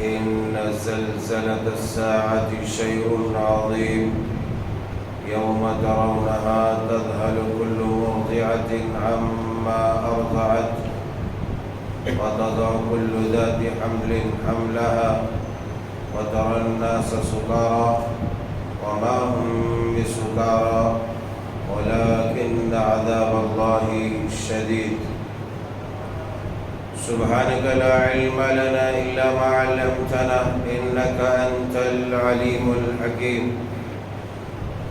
إن زلزلة الساعة شيء عظيم يوم ترونها تذهل كل مرضعة عما أرضعت وتضع كل ذات حمل حملها وترى الناس سكارى وما هم بسكارى ولكن عذاب الله شديد سبحانك لا علم لنا إلا ما علمتنا إنك أنت العليم الحكيم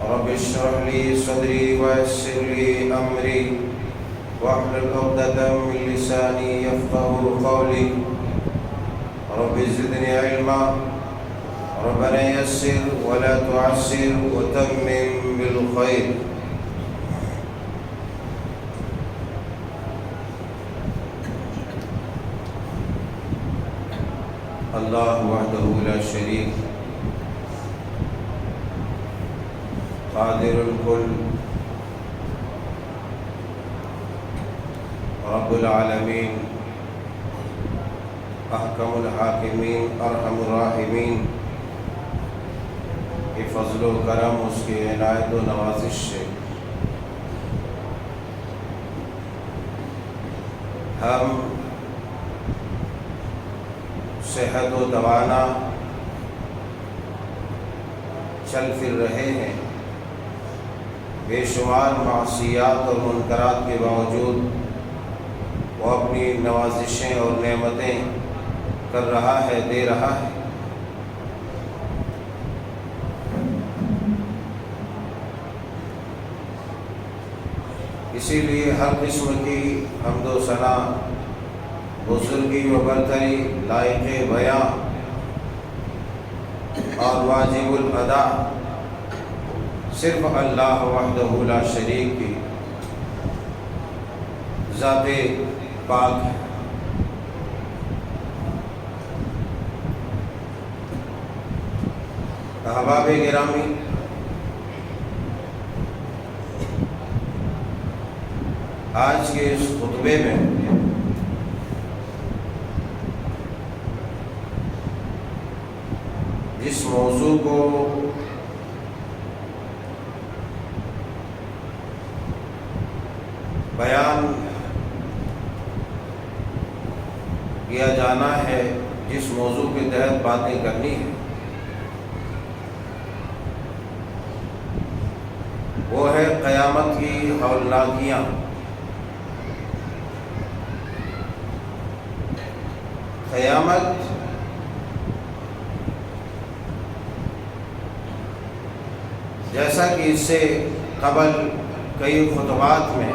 رب اشرح لي صدري ويسر لي أمري واحلل عقدة من لساني يفقهوا قولي رب زدني علما ربنا يسر ولا تعسر وتمم بالخير اللہ وحدہ لا شریک قادر الکل رب العالمین احکم الحاکمین ارحم الراحمین کی فضل و کرم اس کی عنایت و نوازش سے ہم صحت و توانا چل پھر رہے ہیں، بے شمار معصیات اور منکرات کے باوجود وہ اپنی نوازشیں اور نعمتیں کر رہا ہے، دے رہا ہے۔ اسی لیے ہر قسم کی حمد و ثنا، بزرگی و برتری، لائق بیاں اور واجب الادا صرف اللہ وحدہ لا شریک کی ذات پاک ہے۔ احباب گرامی، آج کے اس خطبے میں جس موضوع کو بیان کیا جانا ہے، جس موضوع کے تحت باتیں کرنی ہے، وہ ہے قیامت کی ہولناکیاں۔ قیامت جیسا کہ اس سے قبل کئی خطبات میں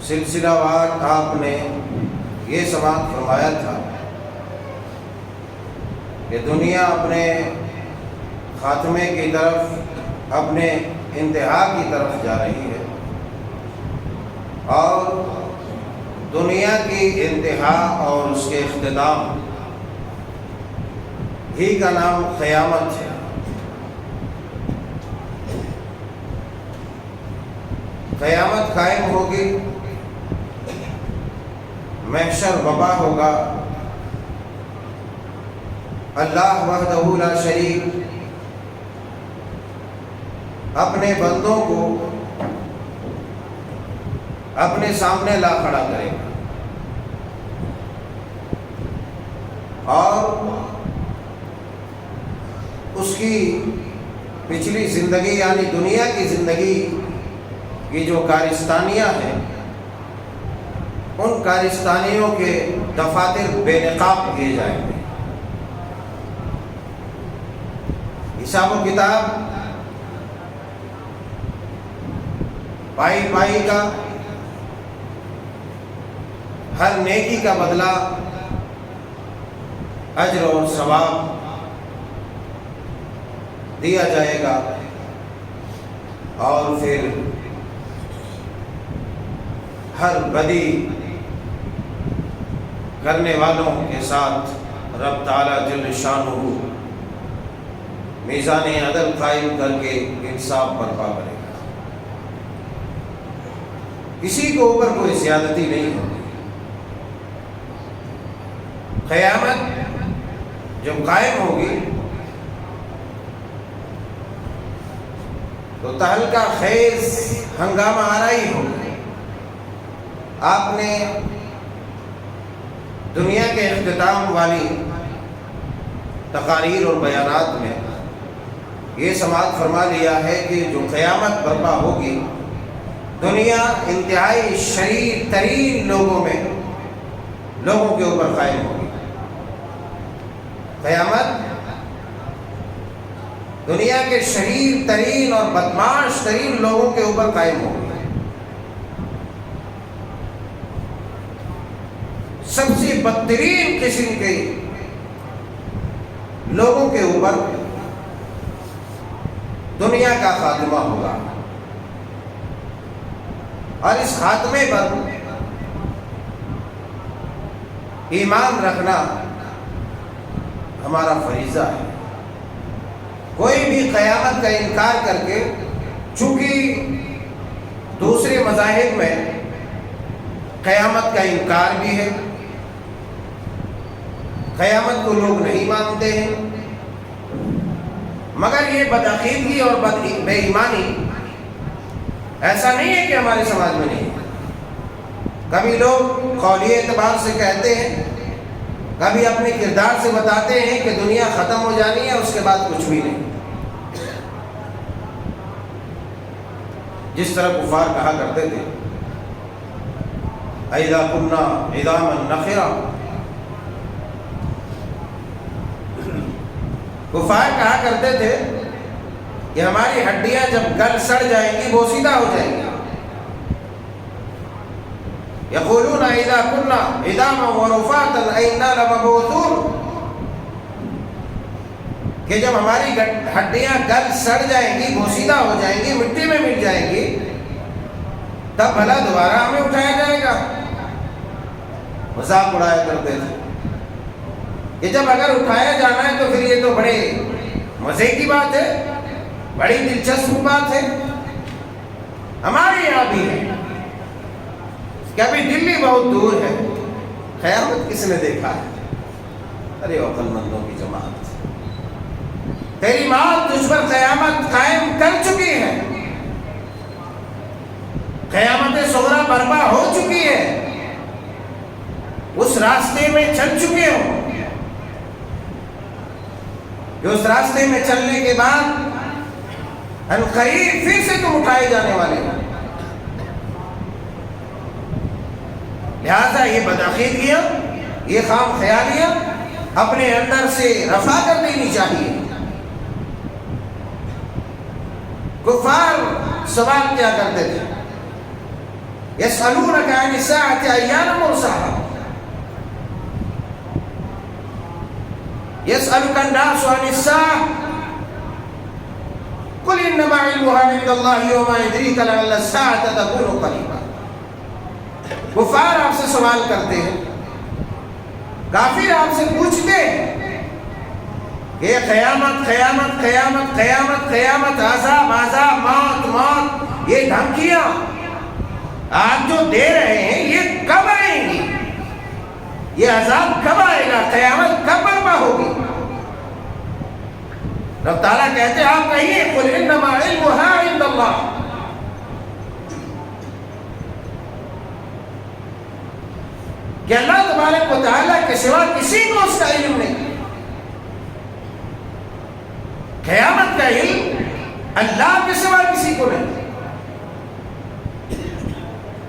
سلسلہ وار آپ نے یہ سماعت فرمایا تھا کہ دنیا اپنے خاتمے کی طرف، اپنے انتہا کی طرف جا رہی ہے، اور دنیا کی انتہا اور اس کے اختتام ہی کا نام قیامت ہے۔ قیامت قائم ہوگی، محشر وبا ہوگا، اللہ وحدہ لا شریک اپنے بندوں کو اپنے سامنے لا کھڑا کرے گا، اور اس کی پچھلی زندگی یعنی دنیا کی زندگی کی جو کارستانیاں ہیں، ان کارستانیوں کے دفاتر بے نقاب کیے جائیں گے۔ حساب و کتاب پائی پائی کا، ہر نیکی کا بدلہ اجر اور ثواب دیا جائے گا، اور پھر ہر بدی کرنے والوں کے ساتھ رب تعالیٰ جل شانہ میزان عدل قائم کر کے انصاف برپا کرے گا۔ کسی کے اوپر کوئی زیادتی نہیں ہوگی، قیامت جب قائم ہوگی تو تہلکہ خیز ہنگامہ آرائی ہوگی. آپ نے دنیا کے اختتام والی تقاریر اور بیانات میں یہ سماعت فرما لیا ہے کہ جو قیامت برپا ہوگی دنیا انتہائی شریر ترین لوگوں کے اوپر قائم ہوگی. قیامت دنیا کے شریر ترین اور بدمعاش ترین لوگوں کے اوپر قائم ہوگی. سب سے بدترین قسم کے لوگوں کے اوپر دنیا کا خاتمہ ہوگا، اور اس خاتمے پر ایمان رکھنا ہمارا فریضہ ہے. کوئی بھی قیامت کا انکار کر کے، چونکہ دوسرے مذاہب میں قیامت کا انکار بھی ہے، قیامت کو لوگ نہیں مانتے ہیں، مگر یہ بدعقیدگی اور بے ایمانی ایسا نہیں ہے کہ ہمارے سماج میں نہیں ہے. کبھی لوگ قولی اعتبار سے کہتے ہیں، کبھی اپنے کردار سے بتاتے ہیں کہ دنیا ختم ہو جانی ہے، اس کے بعد کچھ بھی نہیں. جس طرح کفار کہا کرتے تھے اِذَا كُنَّا عِظَامًا نَخِرًا، کفار کہا کرتے تھے کہ ہماری ہڈیاں جب گل سڑ جائیں گی بوسیدہ ہو جائیں گی. یقولون اذا كنا عظاما ورفاتا انا لمبعوثون، کہ جب ہماری ہڈیاں گل سڑ جائیں گی بوسیدہ ہو جائیں گی مٹی میں مل جائیں گی تب بھلا دوبارہ ہمیں اٹھایا جائے گا. مذاق اڑایا کرتے تھے کہ جب اگر اٹھایا جانا ہے تو پھر یہ تو بڑے مزے کی بات ہے، بڑی دلچسپ بات ہے. ہمارے یہاں بھی ہے کہ ابھی دلی بہت دور ہے، قیامت کس نے دیکھا ہے؟ ارے عقل مندوں کی جماعت، تیری ماں تجھ پر قیامت قائم کر چکی ہے، قیامت صغریٰ برپا ہو چکی ہے، اس راستے میں چل چکے ہو کہ اس راستے میں چلنے کے بعد عنقریب پھر سے تم اٹھائے جانے والے ہو. لہذا یہ بدعقیدگیاں، یہ خام خیالیاں اپنے اندر سے رفع کر دینی چاہیے. کفار سوال کیا کرتے تھے، یسألونک عن الساعۃ ایان مرساها، يسألك الناس عن الساعة قل إنما علمها عند الله وما يدريك لعل الساعة تكون قريبا. کفار آپ سے سوال کرتے ہیں، کافر آپ سے پوچھتے ہیں کہ قیامت قیامت قیامت قیامت قیامت، عذاب عذاب، موت موت، یہ دھمکیاں آپ جو دے رہے ہیں یہ کب آئیں گی؟ یہ عذاب کب آئے گا؟ قیامت کب برپا ہوگی؟ رب تعالیٰ کہتے ہیں آپ کہیے قل انما علمها عند اللہ، کہ اللہ تبارک و تعالیٰ کے سوا کسی کو اس کا علم نہیں. قیامت کا علم اللہ کے سوا کسی کو نہیں.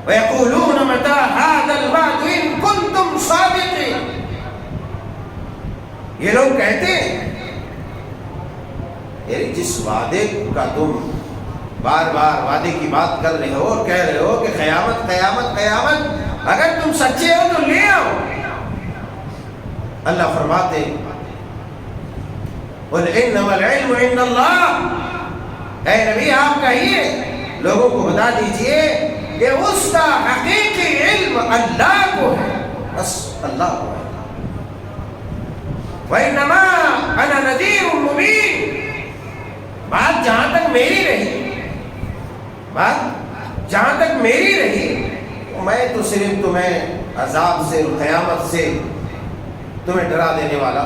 وَيَقُولُونَ مَتَى هَذَا الْوَعْدُ إِن كُنتُمْ صَادِقِينَ، یہ لوگ کہتے ہیں یعنی جس وعدے کا تم بار بار وعدے کی بات کر رہے ہو اور کہہ رہے ہو کہ قیامت قیامت قیامت، اگر تم سچے ہو تو لے آؤ. اللہ فرماتے قُلْ إِنَّمَا الْعِلْمُ عِندَ اللَّهِ، اے نبی آپ کہیے، لوگوں کو بتا دیجئے کہ اس کا حقیقی علم اللہ کو ہے، بس اللہ کو ہے. وَإِنَّمَا أَنَا نَذِيرٌ مُبِينٌ، بات جہاں تک میری رہی تو میں تو صرف تمہیں عذاب سے، قیامت سے تمہیں ڈرا دینے والا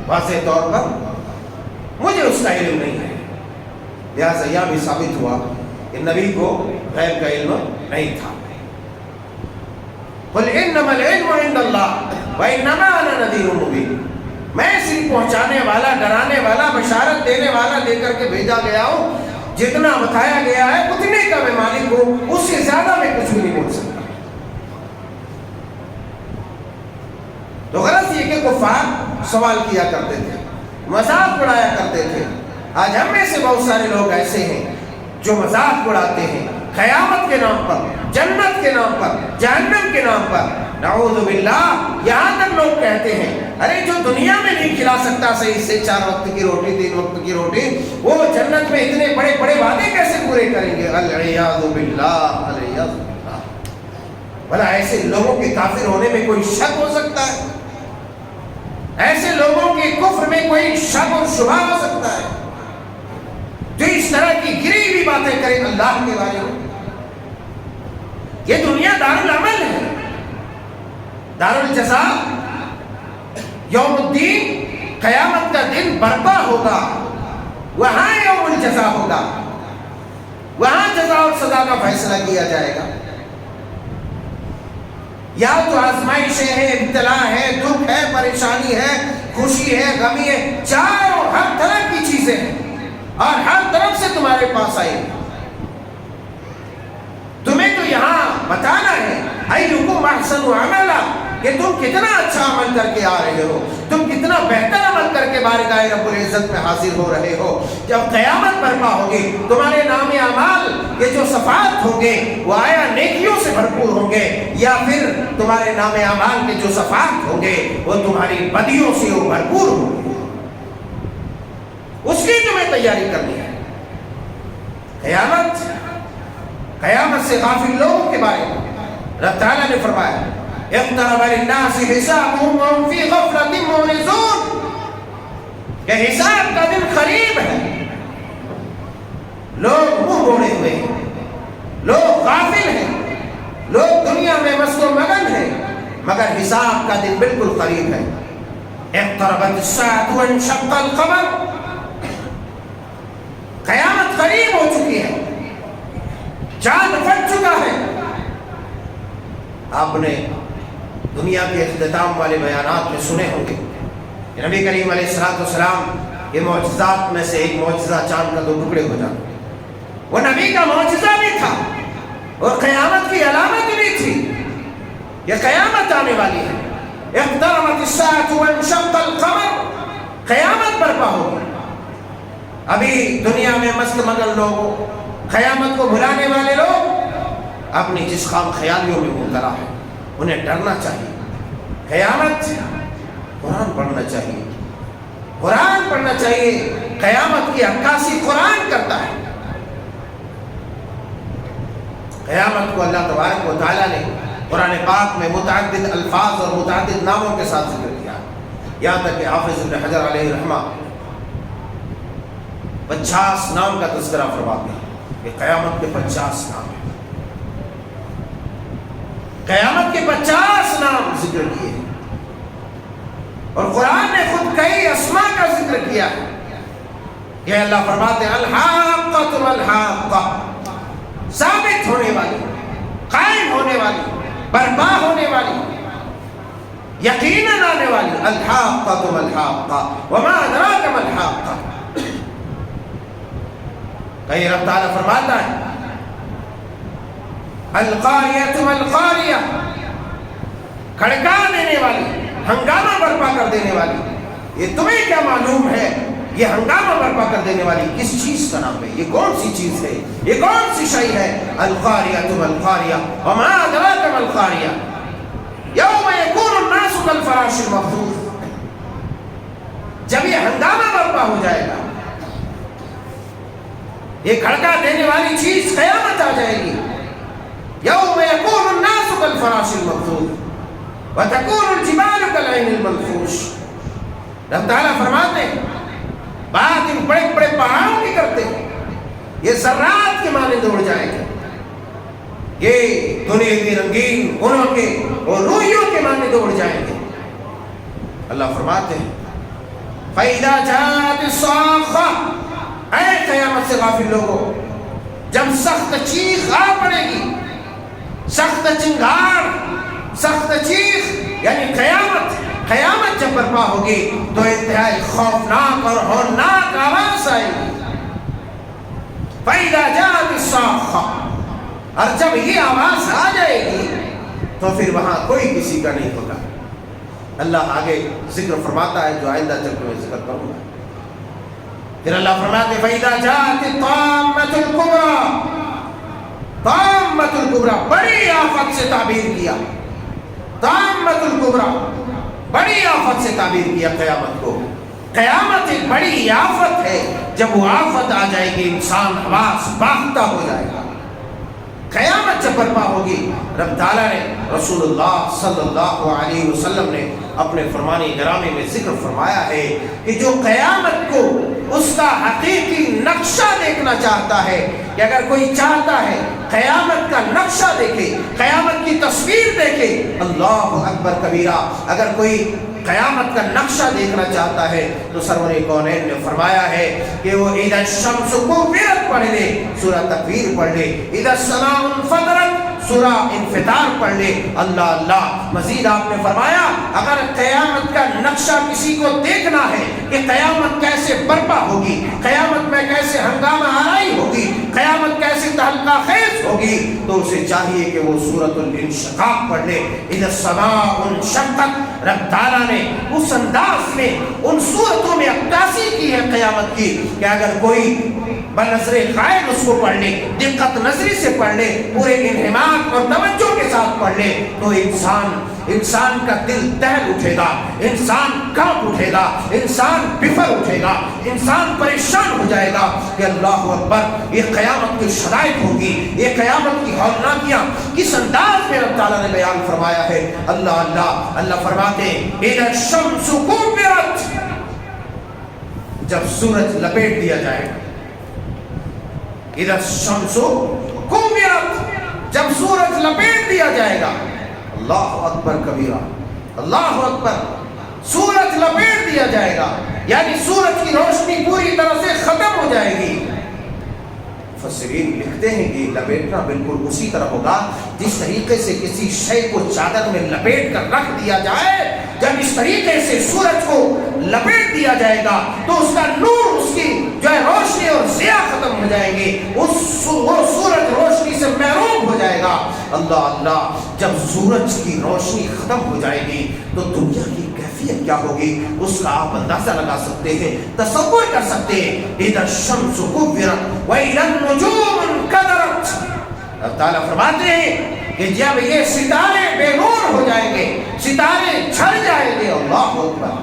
واضح طور پر مجھے اس کا علم نہیں ہے. لہٰذا یہ بھی ثابت ہوا کہ نبی کو غیب کا علم نہیں تھا. قل انما العلم عند اللہ وانما انا نذیر مبین. میں صرف پہنچانے والا، ڈرانے والا، بشارت دینے والا لے کر کے بھیجا گیا ہوں. جتنا بتایا گیا ہے اتنے کا میں مالک ہوں، اس سے زیادہ میں کچھ بھی نہیں بول سکتا. تو غرض یہ کہ کفار سوال کیا کرتے تھے، مذاق اڑایا کرتے تھے. آج ہم میں سے بہت سارے لوگ ایسے ہیں جو مذاق اڑاتے ہیں قیامت کے نام پر، جنت کے نام پر، جہنم کے نام پر. نعوذ باللہ. یہاں تک لوگ کہتے ہیں ارے جو دنیا میں نہیں کھلا سکتا صحیح سے 4 وقت کی روٹی، 3 وقت کی روٹی، وہ جنت میں اتنے بڑے بڑے وعدے کیسے پورے کریں گے؟ العیاذ باللہ، العیاذ باللہ. بھلا ایسے لوگوں کے کافر ہونے میں کوئی شک ہو سکتا ہے؟ ایسے لوگوں کے کفر میں کوئی شک اور شبہ ہو سکتا ہے جو اس طرح کی گری ہوئی باتیں کرے اللہ کے بارے میں؟ یہ دنیا دارالعمل ہے، دارالجزا. یوم الدین، قیامت کا دن برپا ہوگا، وہاں یوم الجزا ہوگا، وہاں جزا اور سزا کا فیصلہ کیا جائے گا. یا تو آزمائشیں ہیں، ابتلا ہے، دکھ ہے، پریشانی ہے، خوشی ہے، غمی ہے، چاروں ہر طرح کی چیزیں ہیں اور ہر طرف سے تمہارے پاس آئے گی. تمہیں تو یہاں بتانا ہے ایکم احسن عملا، کہ تم کتنا اچھا عمل کر کے آ رہے ہو، تم کتنا بہتر عمل کر کے بارگاہ رب العزت میں حاضر ہو رہے ہو. جب قیامت برپا ہوگی تمہارے نام اعمال کے جو صفحات ہوں گے وہ آیا نیکیوں سے بھرپور ہوں گے، یا پھر تمہارے نام اعمال کے جو صفحات ہوں گے وہ تمہاری بدیوں سے وہ بھرپور ہوں گے. اس کی تمہیں تیاری کرنی ہے. قیامت سے غافل لوگوں کے بارے میں رب تعالیٰ نے فرمایا اقترب للناس حسابهم وهم في غفلة معرضون، کہ حساب کا دن قریب ہے. لوگ منہ موڑے ہوئے ہیں، لوگ غافل ہیں، لوگ دنیا میں مست و مگن ہیں، مگر حساب کا دن بالکل قریب ہے. اقتربت الساعة وانشق القمر، قیامت قریب ہو چکی ہے، چاند پھٹ چکا ہے. آپ نے دنیا کے اختتام والے بیانات میں سنے ہوں گے کہ نبی کریم علیہ السلام کے معجزات میں سے ایک معجزہ چاند کا 2 ٹکڑے ہو جانا. وہ نبی کا معجزہ بھی تھا اور قیامت کی علامت بھی تھی کہ قیامت آنے والی ہے. اقتربت الساعة وانشق القمر، قیامت برپا ہوگی. ابھی دنیا میں مست مگن لوگ، قیامت کو بھلانے والے لوگ اپنی جس خام خیالیوں میں مبتلا ہے، انہیں ڈرنا چاہیے. قیامت، قرآن پڑھنا چاہیے، قرآن پڑھنا چاہیے. قیامت کی عکاسی قرآن کرتا ہے. قیامت کو اللہ تبارک و تعالیٰ نے قرآن پاک میں متعدد الفاظ اور متعدد ناموں کے ساتھ ذکر کیا، یہاں تک کہ حافظ ابن حجر علیہ رحمہ 50 نام کا تذکرہ فرماتے ہیں کہ قیامت کے 50 نام ہیں. قیامت کے 50 نام ذکر کیے ہیں اور قرآن نے خود کئی اسماء کا ذکر کیا ہے. کہ اللہ فرماتے ہیں الحاقۃ الحاقہ، ثابت ہونے والی، قائم ہونے والی، برپا ہونے والی، یقیناً آنے والی. الحاقۃ الحاقہ وما ادراک ما الحاقہ. کہیں رب تعالیٰ فرماتا ہے القاریۃ ما القاریہ، کھڑکا دینے والی، ہنگامہ برپا کر دینے والی. یہ تمہیں کیا معلوم ہے یہ ہنگامہ برپا کر دینے والی کس چیز کا نام ہے؟ یہ کون سی چیز ہے؟ یہ کون سی شے ہے؟ القاریۃ ما القاریہ وما ادراک ما القاریہ یوم یکون الناس کالفراش المبثوث. جب یہ ہنگامہ برپا ہو جائے گا، یہ کھڑکا دینے والی چیز قیامت آ جائے گی. یوم یکون الناس کالفراش المبثوث وتکون الجبال کالعہن المنفوش. رب تعالیٰ فرماتے ہیں بات ان بڑے بڑے پہاڑوں کی کرتے ہیں، یہ ذرات کے مانند اڑ جائیں گے. یہ دنیاوی رنگین گنوں کے اور روئیوں کے مانند اڑ جائیں گے. اللہ فرماتے ہیں فَإِذَا جَاءَتِ الصَّاخَّةُ، اے قیامت سے غافل لوگوں، جب سخت چیخ آ پڑے گی، سخت چنگھاڑ، سخت چیخ یعنی قیامت جب برپا ہوگی تو انتہائی خوفناک اور ہولناک آواز آئے گی۔ فَإِذَا جَاءَتِ الصَّاخَّةُ، اور جب یہ آواز آ جائے گی تو پھر وہاں کوئی کسی کا نہیں ہوگا۔ اللہ آگے ذکر فرماتا ہے جو آئندہ چل میں ذکر کروں گا۔ پھر اللہ فرماتے ہیں فَإِذَا جَاءَتِ الطَّامَّةُ الْكُبْرَى، طامۃ الکبریٰ، بڑی آفت سے تعبیر کیا، طامۃ الکبریٰ، بڑی آفت سے تعبیر کیا قیامت کو۔ قیامت ایک بڑی آفت ہے، جب وہ آفت آ جائے گی انسان حواس باختہ ہو جائے گا۔ قیامت جب برپا ہوگی، رب تعالیٰ نے رسول اللہ صلی اللہ علیہ وسلم نے اپنے فرمان گرامی میں ذکر فرمایا ہے کہ جو قیامت کو اس کا حقیقی نقشہ دیکھنا چاہتا ہے، کہ اگر کوئی چاہتا ہے قیامت کا نقشہ دیکھے، قیامت کی تصویر دیکھے، اللہ اکبر کبیرہ، اگر کوئی قیامت کا نقشہ دیکھنا چاہتا ہے تو سرور کونین نے فرمایا ہے کہ وہ اذا الشمس کوورت پڑھ لے، سورہ تکویر پڑھ لے، اذا السماء انفطرت، سورہ انفطار پڑھ لے۔ اللہ اللہ، مزید آپ نے فرمایا اگر قیامت کا نقشہ کسی کو دیکھنا ہے کہ قیامت کیسے برپا ہوگی، قیامت میں کیسے ہنگامہ آرائی ہوگی، قیامت کیسے تہلکہ خیز ہوگی، تو اسے چاہیے کہ وہ سورۃ الانشقاق پڑھ لے۔ اذا السماء انشقت، رب تعالیٰ نے اس انداز میں ان سورتوں میں عکاسی کی ہے قیامت کی کہ اگر کوئی بنظر غائب اس کو پڑھ لے، دقت نظری سے پڑھ لے، پورے انہماک اور توجہ کے ساتھ پڑھ لے تو انسان کا دل دہل اٹھے گا، انسان کانپ اٹھے گا، انسان بفر اٹھے گا، انسان پریشان ہو جائے گا کہ اللہ اکبر، یہ قیامت کی شرائط ہوگی، یہ قیامت کی ہولناکیاں کس انداز میں رب تعالیٰ نے بیان فرمایا ہے۔ اللہ اللہ، اللہ فرماتے ہیں اذا الشمس کوورت، جب سورج لپیٹ دیا جائے گا، اذا الشمس کوورت، جب سورج لپیٹ دیا جائے گا، اللہ اکبر کبیرہ، اللہ اکبر، سورج لپیٹ دیا جائے گا یعنی سورج کی روشنی پوری طرح سے ختم ہو جائے گی۔ مفسرین لکھتے ہیں کہ لپیٹنا بالکل اسی طرح ہوگا جس طریقے سے کسی شے کو چادر میں لپیٹ کر رکھ دیا جائے، جب اس طریقے سے سورج کو لپیٹ دیا جائے گا تو اس کا نور، اس کی جو ہے روشنی اور ضیاء ختم ہو جائیں گے، وہ سورج روشنی سے محروم ہو جائے گا۔ اللہ اللہ، جب سورج کی روشنی ختم ہو جائے گی تو دنیا کی کیفیت کیا ہوگی اس کا آپ اندازہ لگا سکتے ہیں، تصور کر سکتے ہیں۔ اذا الشمس کوورت واذا النجوم انکدرت، اللہ تعالیٰ فرماتے ہیں کہ جب یہ ستارے بے نور ہو جائیں گے، ستارے جھڑ جائیں گے، اللہ اکبر،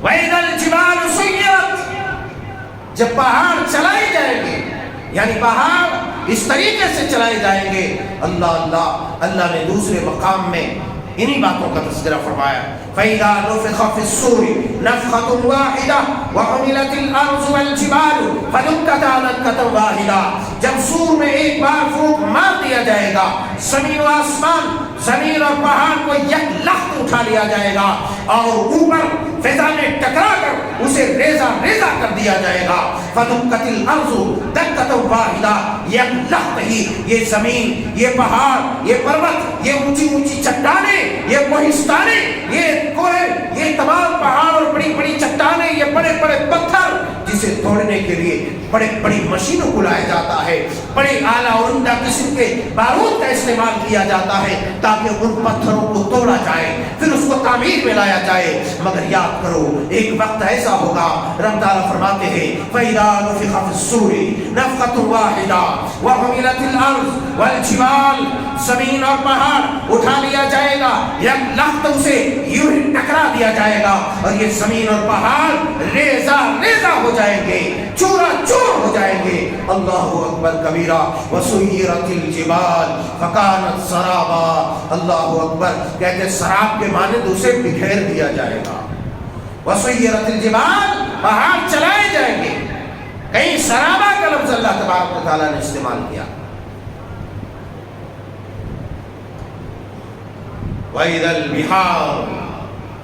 وَإِذَا الْجِبَالُ سُيِّرَتْ، جب پہاڑ چلائے جائیں گے، یعنی پہاڑ اس طریقے سے چلائے جائیں گے۔ اللہ اللہ، اللہ نے دوسرے مقام میں انہی باتوں کا تذکرہ فرمایا، فَإِذَا نُفِخَ فِي الصُّورِ نَفْخَةٌ وَاحِدَةٌ وَحُمِلَتِ الْأَرْضُ وَالْجِبَالُ فَدُكَّتَا دَكَّةً وَاحِدَةً، جب سور میں ایک بار پھونک مار دیا جائے گا، زمین و آسمان، زمین اور پہاڑ کو یک لخت اٹھا لیا جائے گا اور اوپر فضا میں ٹکرا کر اسے ریزہ ریزہ کر دیا جائے گا۔ فَدُكَّتِ الْأَرْضُ دَكَّةً وَاحِدَةً، یک لخت ہی یہ زمین، یہ پہاڑ، یہ پروت، یہ اونچی اونچی چٹانیں، یہ کوہستانیں، یہ کوہ، یہ تمام پہاڑ اور بڑی بڑی چٹانیں، یہ بڑے بڑے پتھر جسے توڑنے کے لیے بڑے بڑی مشینوں کو لایا جاتا ہے، بڑے اعلیٰ اور عمدہ قسم کے بارود کا استعمال کیا جاتا ہے تاکہ ان پتھروں کو توڑا جائے، پھر اس کو تعمیر میں لایا جائے۔ مگر یاد کرو ایک وقت ایسا ہوگا، رب تعالیٰ فرماتے ہیں فَإِذَا نُفِخَ فِي الصُّورِ نَفْخَةٌ وَاحِدَةٌ وَحُمِلَتِ الْأَرْضُ وَالْجِبَالُ، زمین اور پہاڑ اٹھا لیا جائے گا، یک لخت اسے یوں ہی ٹکرا دیا جائے گا اور یہ زمین اور پہاڑ ریزہ ریزہ ہو جائیں گے، چورا چور ہو جائیں گے۔ اللہ اکبر کبیرہ، وَسُيِّرَتِ الْجِبَالُ فَكَانَتْ سَرَابًا، اللہ اکبر، کہتے سراب کے مانند اسے بکھیر دیا جائے گا۔ وَسُيِّرَتِ الْجِبَالُ، پہاڑ چلائے جائیں گے، کہیں سرابہ کا لفظ اللہ تبارک و تعالیٰ نے استعمال کیا۔ وَإِذَا الْبِحَارُ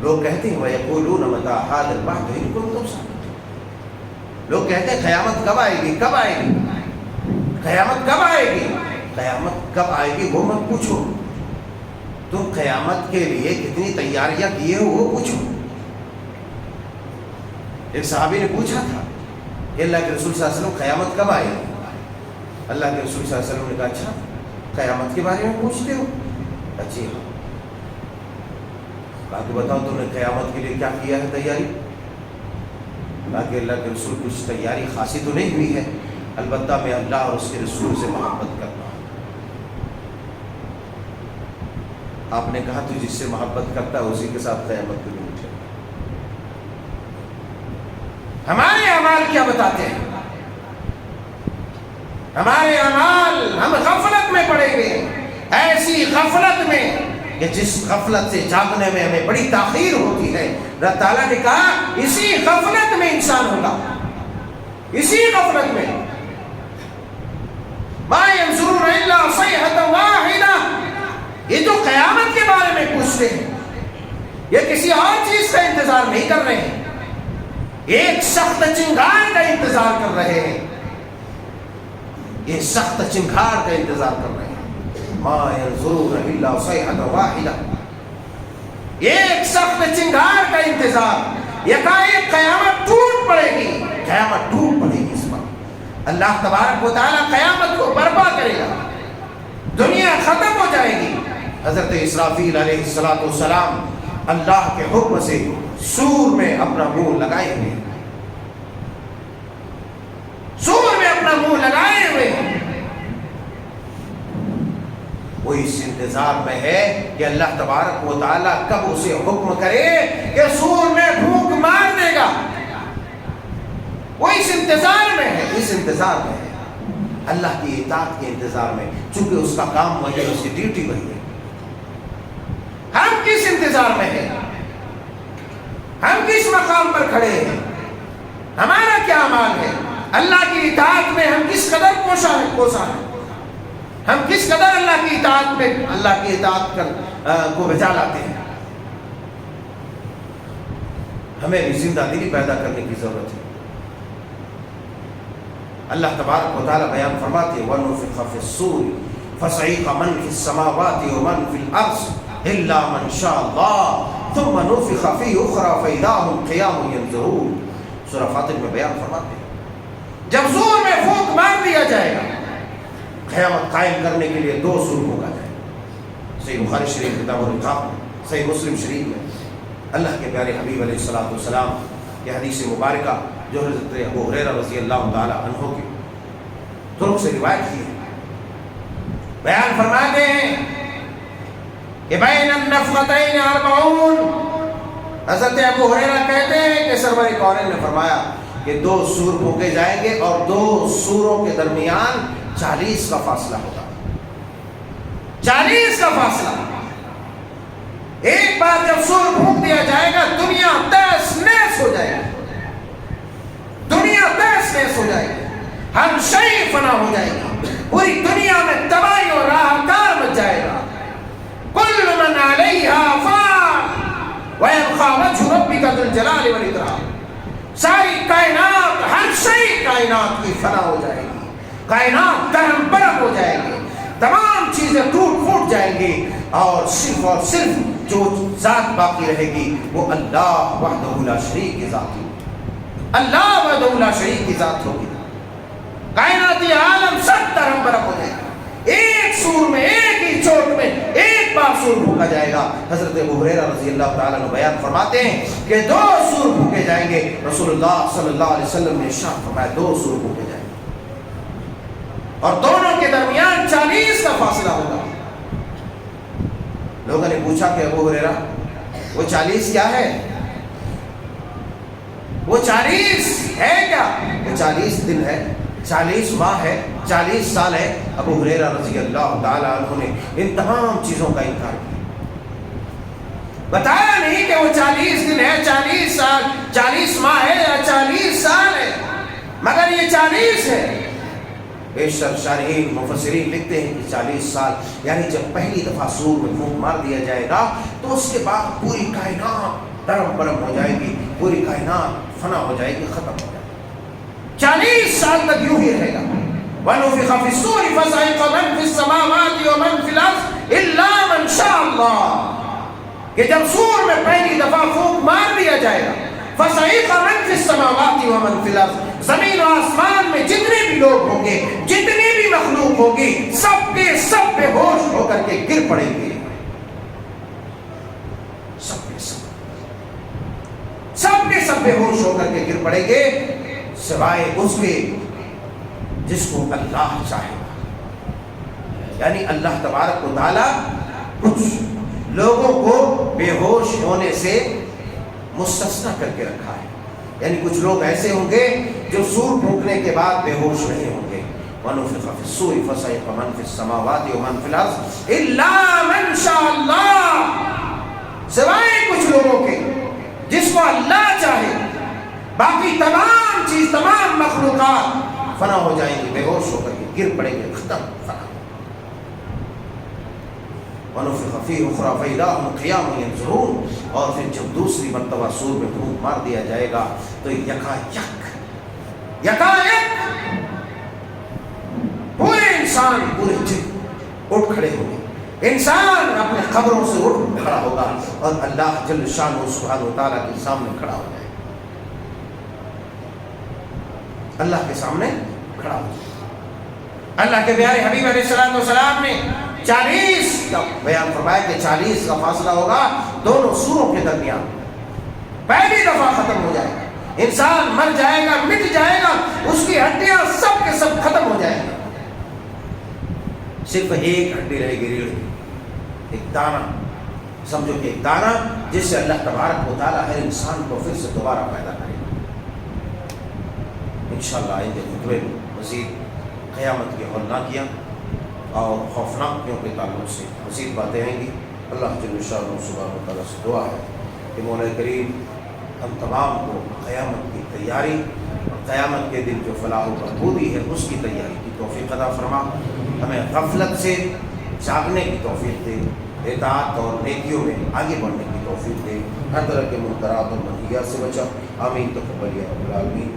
لوگ کہتے ہیں وَيَقُولُونَ مَتَىٰ هَٰذَا الْوَعْدُ إِن كُنتُمْ صَادِقِينَ، لوگ کہتے ہیں قیامت کب آئے گی، کب آئے گی، قیامت کب آئے گی، قیامت کب آئے گی وہ مت پوچھو، تم قیامت کے لیے کتنی تیاریاں کیے ہو وہ پوچھو۔ ایک صحابی نے پوچھا تھا کہ اللہ کے رسول صلی اللہ علیہ وسلم قیامت کب آئے گی؟ اللہ کے رسول صلی اللہ علیہ وسلم نے کہا اچھا قیامت کے بارے میں پوچھتے ہو؟ اچھی ہاں۔ کہا کہ بتاؤ تم نے قیامت کے لیے کیا کیا ہے تیاری؟ کہا کہ اللہ کے رسول کچھ تیاری خاصی تو نہیں ہوئی ہے، البتہ میں اللہ اور اس کے رسول سے محبت کرتا ہوں۔ آپ نے کہا تو جس سے محبت کرتا ہے اسی کے ساتھ قیامت کے لیے اٹھے۔ ہمارے اعمال کیا بتاتے ہیں؟ ہمارے اعمال، ہم غفلت میں پڑے ہوئے، ایسی غفلت میں کہ جس غفلت سے جاگنے میں ہمیں بڑی تاخیر ہوتی ہے۔ اللہ تعالیٰ نے کہا اسی غفلت میں انسان ہوگا، اسی غفلت میں۔ ما ينظرون الا صيحة واحدة، یہ تو قیامت کے بارے میں پوچھتے ہیں، یہ کسی اور چیز کا انتظار نہیں کر رہے ہیں، ایک سخت چنگار کا انتظار کر رہے ہیں، یہ سخت چنگار کا انتظار کر رہے ہیں۔ ما ينظرون الا صيحة واحدة، ایک سخت چنگار کا انتظار، یکایک قیامت ٹوٹ پڑے گی، قیامت ٹوٹ پڑے گی۔ اس پر اللہ تبارک و تعالیٰ قیامت کو برپا کرے گا، دنیا ختم ہو جائے گی۔ حضرت اسرافیل علیہ السلام اللہ کے حکم سے سور میں اپنا منہ لگائے ہوئے، سور میں اپنا منہ لگائے ہوئے، وہ اس انتظار میں ہے کہ اللہ تبارک و تعالیٰ کب اسے حکم کرے کہ سور میں پھونک مار دے گا، وہ اس انتظار میں ہے، اس انتظار میں ہے، اللہ کی اطاعت کے انتظار میں، چونکہ اس کا کام وہی ہے، اس کی ڈیوٹی وہی ہے۔ ہم کس انتظار میں ہیں؟ ہم کس مقام پر کھڑے ہیں؟ ہمارا کیا عمل ہے؟ اللہ کی اطاعت میں ہم کس قدر کوشاں ہیں؟ ہم کس قدر اللہ کی اطاعت میں اللہ کی اطاعت کو بجا لاتے ہیں؟ ہمیں بھی زندہ دلی پیدا کرنے کی ضرورت ہے۔ اللہ تبارک و تعالیٰ بیان فرماتے ہیں وَنُفِخَ فِي الصُّورِ فَصَعِقَ مَنْ فِي السَّمَاوَاتِ وَمَنْ فِي الْأَرْضِ إِلَّا مَنْ شَاءَ اللَّهُ ثُمَّ نُفِخَ فِي أُخْرَى فَإِذَا هُمْ قِيَامٌ يَنظُرُونَ۔ سورہ فاطر میں بیان فرماتے ہیں جب زور میں پھونک مار دیا جائے گا، قیامت قائم کرنے کے لیے دو سور پھونکا جائے گا۔ صحیح بخاری شریف کتاب الرقاق میں، صحیح مسلم شریف میں اللہ کے پیارے حبیب علیہ السلام کی حدیث مبارکہ جو حضرت ابو ہریرہ رضی اللہ تعالی عنہ کی طرق سے روایت کی ہے، بیان فرماتے ہیں کہ بین النفختین 40، حضرت ابو ہریرہ کہتے ہیں کہ سرور کونین نے فرمایا کہ دو سور پھونکے جائیں گے اور دو سوروں کے درمیان 40 کا فاصلہ ہوگا، 40 کا فاصلہ۔ ایک بار جب سور پھونک دیا جائے گا دنیا تہس نہس ہو جائے گی، دنیا تہس نہس ہو جائے گی، ہر شے فنا ہو جائے گی، پوری دنیا میں تباہی اور راہکار مچ جائے گا۔ کل من علیہا فان ویبقى وجہ ربک ذو الجلال والاکرام، ساری کائنات، ہر شے کائنات کی فنا ہو جائے گی، کائنات درہم برہم ہو جائے گی، تمام چیزیں ٹوٹ پھوٹ جائیں گی، اور صرف جو ذات باقی رہے گی وہ اللہ وحدہ لا شریک کی ذات ہوگی، اللہ وحدہ لا شریک کی ذات ہوگی۔ کائناتی عالم سب درہم برہم ہو جائے گا، ایک سور میں، ایک ہی چوٹ میں ایک بار سور پھونکا جائے گا۔ حضرت ابو ہریرہ رضی اللہ تعالیٰ عنہ بیان فرماتے ہیں کہ دو سور پھونکے جائیں گے، رسول اللہ صلی اللہ علیہ وسلم نے ارشاد فرمایا دو سور پھونکے جائیں گے اور دونوں کے درمیان 40 کا فاصلہ ہوگا۔ لوگوں نے پوچھا کہ ابو ہریرہ وہ 40 کیا ہے؟ وہ 40 ہے کیا؟ وہ 40 دن ہے، 40 ماہ ہے، 40 سال ہے۔ ابو ہریرہ رضی اللہ تعالیٰ عنہ نے ان تمام چیزوں کا انکار کیا، بتایا نہیں کہ وہ 40 دن ہے، 40 سال، 40 ماہ ہے یا 40 سال ہے، مگر یہ 40 ہے۔ بیشتر شارحین مفسرین لکھتے ہیں کہ 40 سال، یعنی جب پہلی دفعہ سور میں پھونک مار دیا جائے گا تو اس کے بعد پوری کائنات درم برم ہو جائے گی، پوری کائنات فنا ہو جائے گی، ختم ہو جائے گی۔ 40 سال تک یوں ہی رہے گا۔ وَنُفِخَ فِي الصُّورِ فَصَعِقَ مَن فِي السَّمَاوَاتِ وَمَن فِي الْأَرْضِ إِلَّا مَن شَاءَ اللَّهُ، کہ جب سور میں پہلی دفعہ پھونک مار دیا جائے گا، فَصَعِقَ مَن فِي السَّمَاوَاتِ وَمَن فِي الْأَرْضِ، زمین و آسمان میں جتنے بھی لوگ ہوں گے، جتنی بھی مخلوق ہوگی، سب کے سب بے ہوش ہو کر کے گر پڑیں گے، سب کے سب بے ہوش ہو کر کے گر پڑیں گے، سوائے اس کے جس کو اللہ چاہے گا۔ یعنی اللہ تبارک و تعالی کچھ لوگوں کو بے ہوش ہونے سے مستثنی کر کے رکھا ہے، یعنی کچھ لوگ ایسے ہوں گے جو سور پھونکنے کے بعد بے ہوش نہیں ہوں گے۔ وَنُفِخَ فِي الصُّورِ فَصَعِقَ مَن فِي السَّمَاوَاتِ وَمَن فِي الْأَرْضِ إِلَّا مَن شَاءَ اللَّهُ، سوائے کچھ لوگوں کے جس کو اللہ چاہے، باقی تمام چیز، تمام مخلوقات فنا ہو جائیں گی، بے ہوش ہو کر کے گر پڑیں گے، ختم، فنا۔ وَنُفِخَ فِيهِ أُخْرَىٰ فَإِذَا هُمْ قِيَامٌ يَنظُرُونَ، اور پھر جب دوسری مرتبہ سور میں پھونک مار دیا جائے گا تو یکا یک پورے انسان، پورے جن اٹھ کھڑے ہوں گے، انسان اپنے قبروں سے اٹھ کھڑا ہوگا اور اللہ جل شانہ سبحانہ و تعالیٰ کے سامنے کھڑا ہو جائے گا، اللہ کے سامنے کھڑا ہو جائے گا۔ اللہ کے پیارے حبیب علیہ السلام نے 40 کا بیان فرمایا کہ 40 کا فاصلہ ہوگا دونوں سوروں کے درمیان، پہلی دفعہ ختم ہو جائے گا، انسان مر جائے گا، مٹ جائے گا، اس کی ہڈیاں سب کے سب ختم ہو جائیں گی، صرف ایک ہڈی رہے گی، ریڑھ، ایک دانہ، سمجھو کہ ایک دانہ جس سے اللہ تبارک و تعالیٰ ہر انسان کو پھر سے دوبارہ پیدا کرے گا۔ انشاءاللہ آئندہ خطبے میں مزید قیامت کی ہولناکیاں اور خوفناکیوں کے تعلق سے مزید باتیں آئیں گی۔ اللہ جل شانہ سبحانہ و تعالیٰ سے دعا ہے کہ مولا کریم ہم تمام کو قیامت کی تیاری اور قیامت کے دن جو فلاح و بہبودی ہے اس کی تیاری کی توفیق عطا فرما، ہمیں غفلت سے جاگنے کی توفیق دے، اطاعت اور نیکیوں میں آگے بڑھنے کی توفیق دے، ہر طرح کے منکرات اور منہیات سے بچا، آمین تقبل یا رب العالمین۔